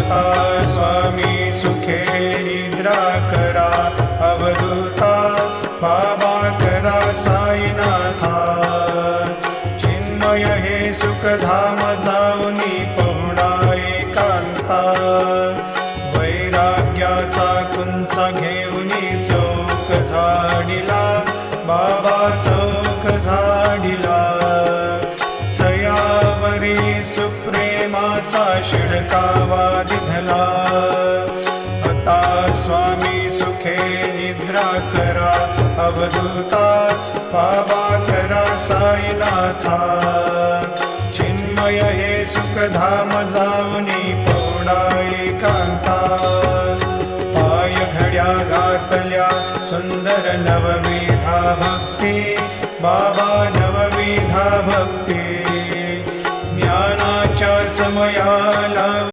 आता स्वामी सुखे निद्रा करा, अवधूता बाबा करा साईनाथा। चिन्मय हे सुखधाम जाऊनी पहुडा एकांता, वैराग्याचा कुंचा घेऊनी चौक झाडिला, बाबा चौक झाडिला। तयावरी सुप्रेमाचा शिडकावा दिधला, आता स्वामी सुखे निद्रा करा, अवधूता बाबा करा साईनाथा। चिन्मय हे सुखधाम जाऊनी पहुडा एकांता, पाय घड्या घातल्या सुंदर नवविधा भक्ती, बाबा नवविधा भक्ती। ज्ञानाच्या समयाला